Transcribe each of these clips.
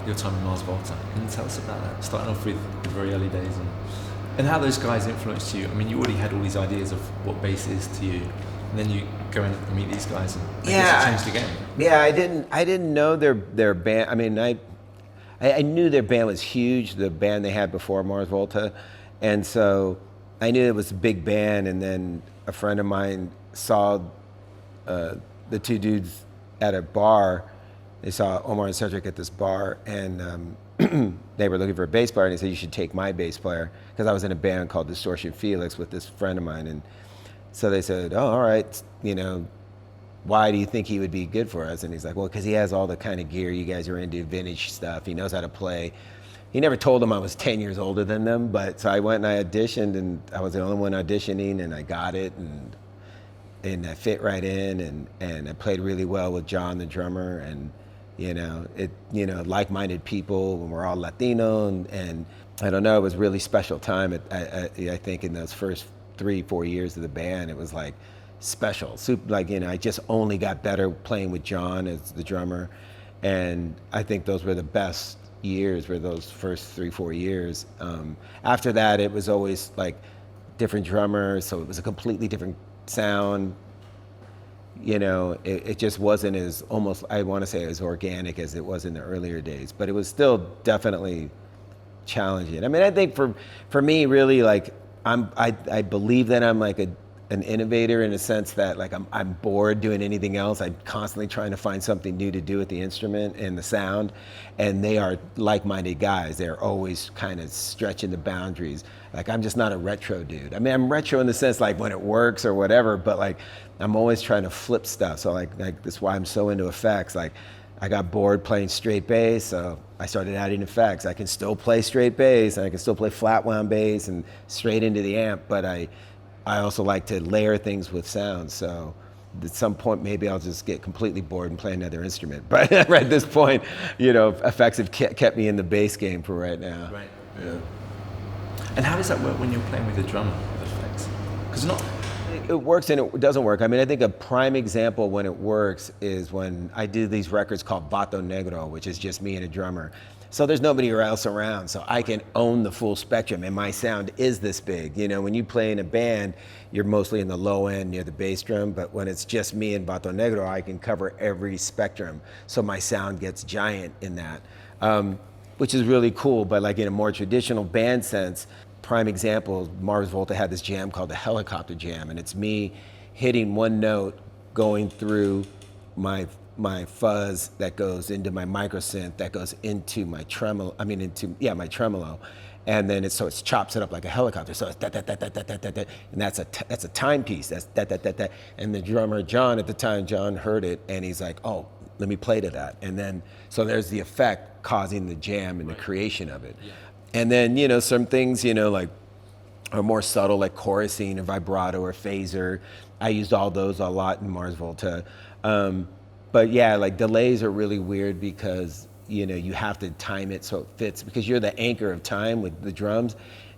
your time in Mars Volta. Can you tell us about that? Starting off with the very early days and how those guys influenced you. I mean, you already had all these ideas of what bass is to you, and then you go and meet these guys, and I guess it changed the game. Yeah, I didn't know their band. I mean, I knew their band was huge, the band they had before Mars Volta, and so I knew it was a big band. And then a friend of mine saw the two dudes at a bar. They saw Omar and Cedric at this bar, and they were looking for a bass player, and he said, "You should take my bass player," because I was in a band called Distortion Felix with this friend of mine. And so they said, "Oh, all right, why do you think he would be good for us?" And he's like, "Well, because he has all the kind of gear you guys are into, vintage stuff. He knows how to play." He never told them I was 10 years older than them, but so I went and I auditioned, and I was the only one auditioning, and I got it, and I fit right in, and I played really well with John, the drummer, and like-minded people, when we're all Latino, and I don't know, it was a really special time. I think in those first 3-4 years of the band, it was like special. I just only got better playing with John as the drummer, and I think those were the best years, were those first 3-4 years. After that, it was always like different drummers, so it was a completely different sound. It just wasn't as, almost, I want to say, as organic as it was in the earlier days, but it was still definitely challenging. I mean, I think for me, really, like, I believe that I'm like an innovator in a sense that, like, I'm bored doing anything else. I'm constantly trying to find something new to do with the instrument and the sound, and they are like-minded guys. They're always kind of stretching the boundaries. Like, I'm just not a retro dude. I mean, I'm retro in the sense, like, when it works or whatever, but like, I'm always trying to flip stuff. So like that's why I'm so into effects. Like, I got bored playing straight bass, so I started adding effects. I can still play straight bass, and I can still play flat wound bass and straight into the amp, but I also like to layer things with sound. So at some point, maybe I'll just get completely bored and play another instrument. But at this point, effects have kept me in the bass game for right now. Right. Yeah. And how does that work when you're playing with a drummer with effects? Because it works and it doesn't work. I mean, I think a prime example when it works is when I do these records called Vato Negro, which is just me and a drummer. So there's nobody else around, so I can own the full spectrum, and my sound is this big. When you play in a band, you're mostly in the low end near the bass drum, but when it's just me and Vato Negro, I can cover every spectrum, so my sound gets giant in that, which is really cool. But like in a more traditional band sense, prime example, Mars Volta had this jam called the Helicopter Jam, and it's me hitting one note, going through my fuzz that goes into my micro synth, that goes into my tremolo, my tremolo. And then it chops it up like a helicopter. So it's da da da da da da da da, and that's a timepiece. That's da da da da. And the drummer John at the time, John heard it, and he's like, "Oh, let me play to that." And then so there's the effect causing the jam and the creation of it. Yeah. And then some things like are more subtle, like chorusing or vibrato or phaser. I used all those a lot in Mars Volta. But yeah, like delays are really weird because you have to time it so it fits, because you're the anchor of time with the drums.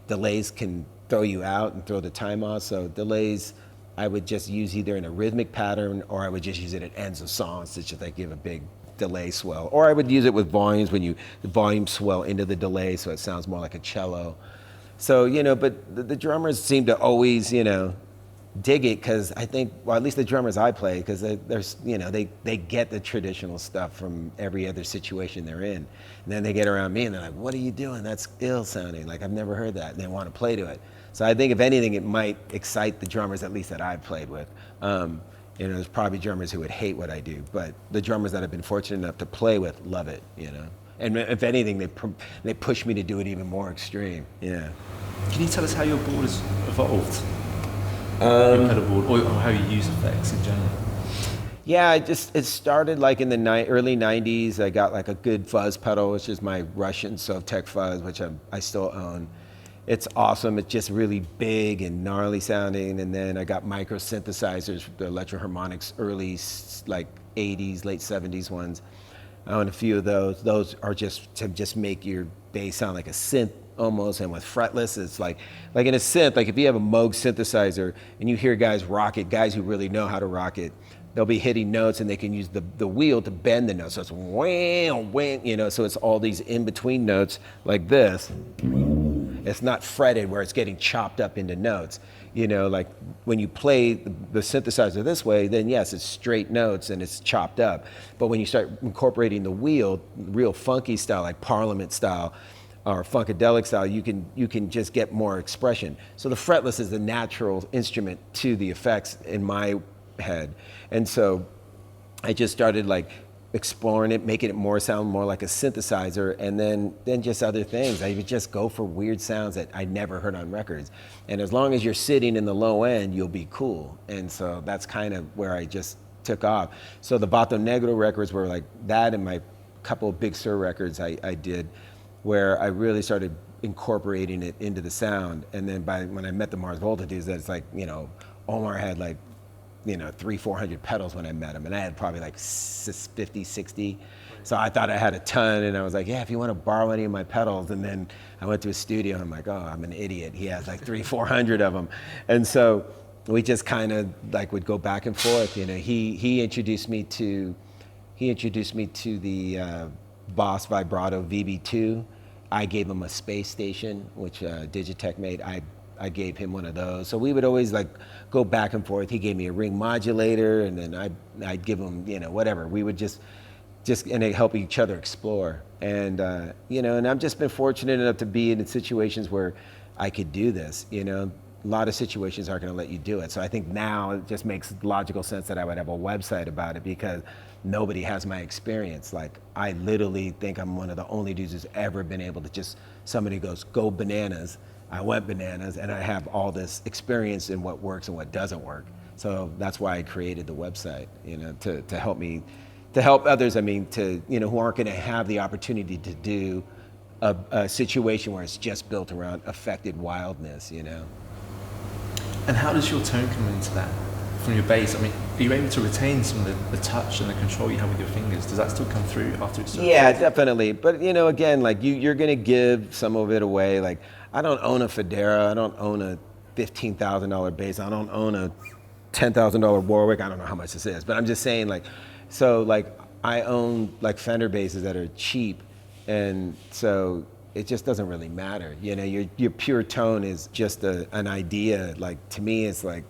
Delays can throw you out and throw the time off. So delays, I would just use either in a rhythmic pattern, or I would just use it at ends of songs to just like give a big delay swell. Or I would use it with volumes, when the volumes swell into the delay so it sounds more like a cello. So but the drummers seem to always dig it, because I think, well, at least the drummers I play, because they get the traditional stuff from every other situation they're in, and then they get around me and they're like, "What are you doing? That's ill sounding. Like, I've never heard that," and they want to play to it. So I think if anything, it might excite the drummers, at least that I've played with. There's probably drummers who would hate what I do, but the drummers that I've been fortunate enough to play with love it. And if anything, they push me to do it even more extreme. Yeah. Can you tell us how your board has evolved? Your pedal board, or how you use effects in general? Yeah, it started like in the early 90s. I got like a good fuzz pedal, which is my Russian Sovtek fuzz, which I still own. It's awesome. It's just really big and gnarly sounding. And then I got micro synthesizers, the Electro-Harmonix early like 80s, late 70s ones. I own a few of those. Those are just to make your bass sound like a synth almost, and with fretless, it's like in a synth, like if you have a Moog synthesizer and you hear guys rock it, guys who really know how to rock it, they'll be hitting notes and they can use the wheel to bend the notes. So it's wham, wham, you know, so it's all these in-between notes like this. It's not fretted where it's getting chopped up into notes. You know, like when you play the synthesizer this way, then yes, it's straight notes and it's chopped up. But when you start incorporating the wheel, real funky style, like Parliament style or Funkadelic style, you can just get more expression. So the fretless is the natural instrument to the effects in my head. And so I just started like exploring it, making it more sound more like a synthesizer, and then just other things. I would just go for weird sounds that I never heard on records. And as long as you're sitting in the low end, you'll be cool. And so that's kind of where I just took off. So the Vato Negro records were like that, and my couple of Big Sur records I did, where I really started incorporating it into the sound. And then when I met the Mars Volta dudes, that's like, you know, Omar had like, you know, 300-400 pedals when I met him, and I had probably like 50, 60. So I thought I had a ton, and I was like, yeah, if you want to borrow any of my pedals. And then I went to his studio, and I'm like, oh, I'm an idiot. He has like 300-400 of them. And so we just kind of like would go back and forth. You know, he introduced me to the Boss Vibrato VB2. I gave him a space station, which Digitech made. I gave him one of those. So we would always like go back and forth. He gave me a ring modulator, and then I'd give him, you know, whatever. We would just and they help each other explore. And you know, and I've just been fortunate enough to be in situations where I could do this. You know, a lot of situations aren't going to let you do it. So I think now it just makes logical sense that I would have a website about it, because nobody has my experience. Like, I literally think I'm one of the only dudes who's ever been able to just, somebody goes, go bananas. I went bananas, and I have all this experience in what works and what doesn't work. So that's why I created the website, you know, to help others. I mean, you know, who aren't going to have the opportunity to do a situation where it's just built around affected wildness, you know. And how does your tone come into that from your bass? I mean, are you able to retain some of the touch and the control you have with your fingers? Does that still come through after it's done? Yeah, definitely. But, you know, again, like you're going to give some of it away. Like, I don't own a Federa. I don't own a $15,000 bass. I don't own a $10,000 Warwick. I don't know how much this is, but I'm just saying, like, so like I own like Fender basses that are cheap, and so it just doesn't really matter. You know, your pure tone is just an idea. Like, to me, it's like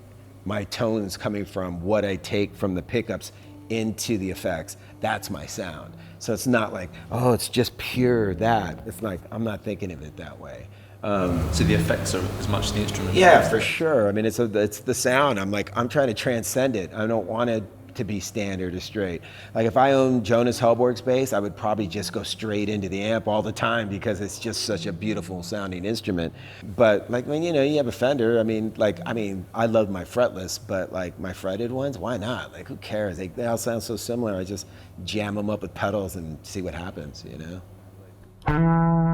my tone is coming from what I take from the pickups into the effects. That's my sound. So it's not like, oh, it's just pure that. It's like, I'm not thinking of it that way. So the effects are as much the instrument. Yeah, for sure. I mean, it's the sound. I'm trying to transcend it. I don't want it to be standard or straight. Like, if I owned Jonas Hellborg's bass, I would probably just go straight into the amp all the time, because it's just such a beautiful sounding instrument. But like, when, you know, you have a Fender, I love my fretless, but like my fretted ones, why not? Like, who cares? They all sound so similar. I just jam them up with pedals and see what happens, you know?